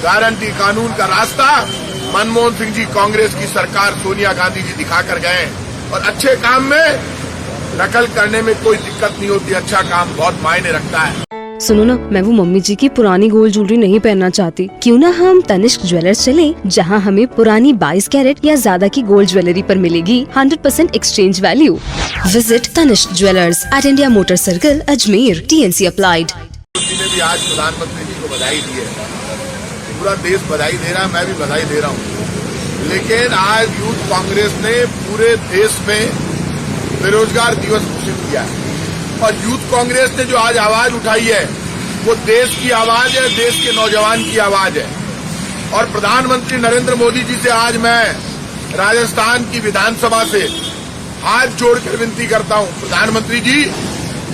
Guarantee कानून का रास्ता मनमोहन सिंह जी, कांग्रेस की सरकार, सोनिया गांधी जी दिखा कर गए। और अच्छे काम में नकल करने में कोई दिक्कत नहीं होती, अच्छा काम बहुत मायने रखता है। सुनो ना, मैं वो मम्मी जी की पुरानी गोल्ड ज्वेलरी नहीं पहनना चाहती। क्यों ना हम तनिष्क ज्वेलर्स चले, जहां हमें पुरानी 22 कैरेट या ज्यादा की गोल्ड ज्वेलरी पर मिलेगी 100% exchange value. Visit Tanishq jewellers at India motor circle, Ajmer. TNC applied. ने भी आज प्रधानमंत्री जी को बधाई दी है, पूरा देश बधाई दे रहा है, मैं भी बधाई दे रहा हूँ। लेकिन आज यूथ कांग्रेस ने पूरे देश में बेरोजगार दिवस घोषित किया है और यूथ कांग्रेस ने जो आज आवाज उठाई है वो देश की आवाज है, देश के नौजवान की आवाज है। और प्रधानमंत्री नरेंद्र मोदी जी से आज मैं राजस्थान की विधानसभा से हाथ जोड़कर विनती करता हूं, प्रधानमंत्री जी,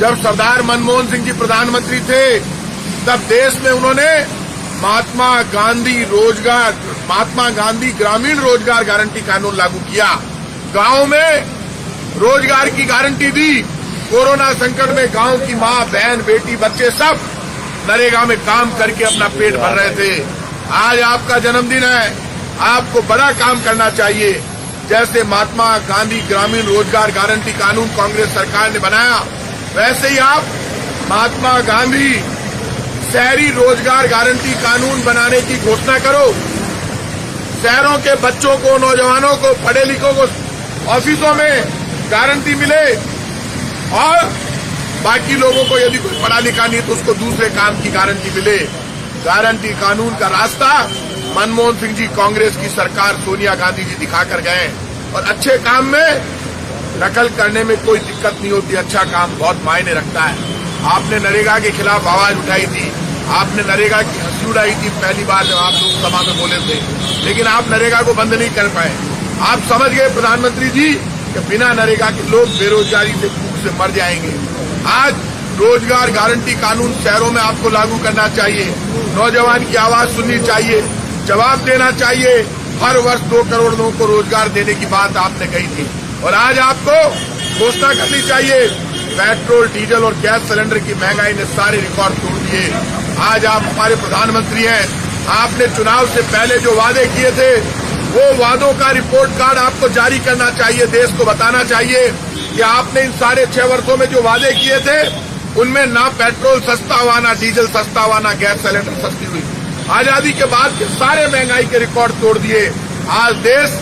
जब सरदार मनमोहन सिंह जी प्रधानमंत्री थे तब देश में उन्होंने महात्मा गांधी ग्रामीण रोजगार गारंटी कानून लागू किया, गांव में रोजगार की गारंटी दी। कोरोना संकट में गांव की मां, बहन, बेटी, बच्चे सब नरेगा में काम करके अपना पेट भर रहे थे। आज आपका जन्मदिन है, आपको बड़ा काम करना चाहिए। जैसे महात्मा गांधी ग्रामीण रोजगार गारंटी कानून कांग्रेस सरकार ने बनाया, वैसे ही आप महात्मा गांधी शहरी रोजगार गारंटी कानून बनाने की घोषणा करो। शहरों के बच्चों को, नौजवानों को, पढ़े लिखों को ऑफिसों में गारंटी मिले और बाकी लोगों को यदि कोई पढ़ा लिखा नहीं तो उसको दूसरे काम की गारंटी मिले। गारंटी कानून का रास्ता मनमोहन सिंह जी, कांग्रेस की सरकार, सोनिया गांधी जी दिखा कर गए। और अच्छे काम में नकल करने में कोई दिक्कत नहीं होती, अच्छा काम बहुत मायने रखता है। आपने नरेगा के खिलाफ आवाज उठाई थी, आपने नरेगा की हंसी उड़ाई थी पहली बार जब आप लोकसभा में बोले थे, लेकिन आप नरेगा को बंद नहीं कर पाए। आप समझ गए प्रधानमंत्री जी कि बिना नरेगा के लोग बेरोजगारी से भूख से मर जाएंगे। आज रोजगार गारंटी कानून शहरों में आपको लागू करना चाहिए, नौजवान की आवाज सुननी चाहिए, जवाब देना चाहिए। हर वर्ष 2 करोड़ लोगों को रोजगार देने की बात आपने कही थी और आज आपको घोषणा करनी चाहिए। पेट्रोल, डीजल और गैस सिलेंडर की महंगाई ने सारे रिकॉर्ड तोड़ दिए। आज आप हमारे प्रधानमंत्री हैं, आपने चुनाव से पहले जो वादे किए थे वो वादों का रिपोर्ट कार्ड आपको जारी करना चाहिए, देश को बताना चाहिए कि आपने इन साढ़े 6 वर्षों में जो वादे किए थे उनमें ना पेट्रोल सस्ता हुआ, ना डीजल सस्ता हुआ, ना गैस सिलेंडर सस्ती हुई। आजादी के बाद के सारे महंगाई के रिकॉर्ड तोड़ दिए। आज देश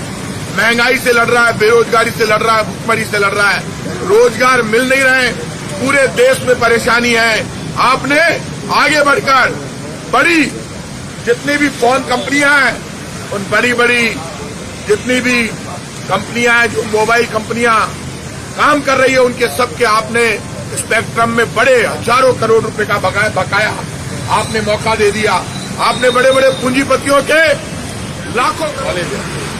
महंगाई से लड़ रहा है, बेरोजगारी से लड़ रहा है, भुखमरी से लड़ रहा है, रोजगार मिल नहीं रहे, पूरे देश में परेशानी है। आपने आगे बढ़कर बड़ी जितनी भी फोन कंपनियां हैं, उन बड़ी जितनी भी कंपनियां हैं, जो मोबाइल कंपनियां काम कर रही है, उनके सबके आपने स्पेक्ट्रम में बड़े हजारों करोड़ रुपए का बकाया आपने मौका दे दिया। आपने बड़े बड़े पूंजीपतियों के लाखों कॉलेज,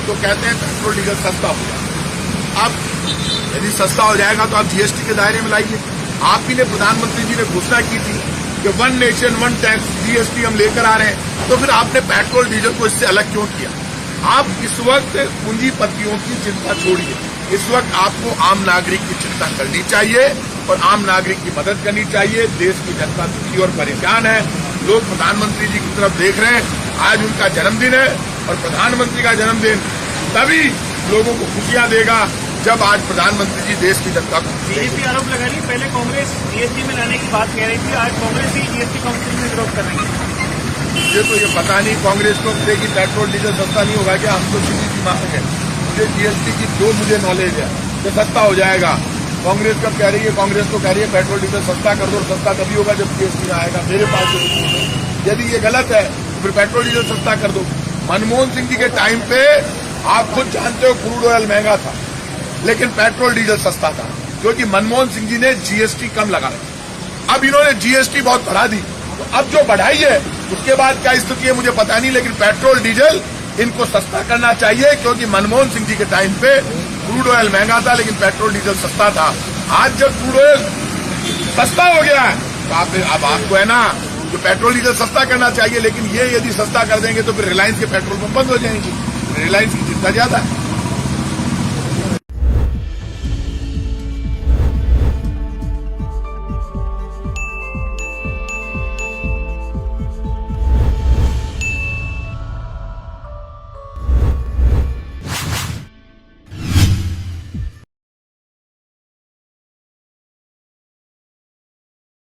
तो कहते हैं पेट्रोल डीजल सस्ता हो जाए। अब यदि सस्ता हो जाएगा तो आप जीएसटी के दायरे में लाइए। आप ही ने, प्रधानमंत्री जी ने घोषणा की थी कि 1 नेशन 1 टैक्स जीएसटी हम लेकर आ रहे हैं, तो फिर आपने पेट्रोल डीजल को इससे अलग क्यों किया? आप इस वक्त पूंजीपतियों की चिंता छोड़िए, इस वक्त आपको आम नागरिक की चिंता करनी चाहिए और आम नागरिक की मदद करनी चाहिए। देश की जनता दुखी और परेशान है, लोग प्रधानमंत्री जी की तरफ देख रहे हैं। आज उनका जन्मदिन है और प्रधानमंत्री का जन्मदिन तभी लोगों को खुशियां देगा जब आज प्रधानमंत्री जी देश की जनता को। बीजेपी आरोप लगा रही, पहले कांग्रेस जीएसटी में लाने की बात कह रही थी, आज कांग्रेस ही जीएसटी काउंसिल में विरोध कर रही है। मुझे तो ये पता नहीं कांग्रेस को कि पेट्रोल डीजल सस्ता नहीं होगा क्या? हम तो सीधी सी मांग है, मुझे जीएसटी की जो मुझे नॉलेज है तो सस्ता हो जाएगा। कांग्रेस कब कह रही है? कांग्रेस तो कह रही है पेट्रोल डीजल सस्ता कर दो, सस्ता तभी होगा जब जीएसटी आएगा। मेरे पास यदि ये गलत है तो फिर पेट्रोल डीजल सस्ता कर दो। मनमोहन सिंह जी के टाइम पे आप खुद जानते हो क्रूड ऑयल महंगा था, लेकिन पेट्रोल डीजल सस्ता था, क्योंकि मनमोहन सिंह जी ने जीएसटी कम लगा रखी। अब इन्होंने जीएसटी बहुत बढ़ा दी, तो अब जो बढ़ाई है उसके बाद क्या स्थिति है मुझे पता नहीं, लेकिन पेट्रोल डीजल इनको सस्ता करना चाहिए, क्योंकि मनमोहन सिंह जी के टाइम पे क्रूड ऑयल महंगा था लेकिन पेट्रोल डीजल सस्ता था। आज जब क्रूड ऑयल सस्ता हो गया है तो अब आपको है ना जो पेट्रोल डीजल सस्ता करना चाहिए, लेकिन ये यदि सस्ता कर देंगे तो फिर रिलायंस के पेट्रोल पंप बंद हो जाएंगे। रिलायंस की चिंता ज्यादा है।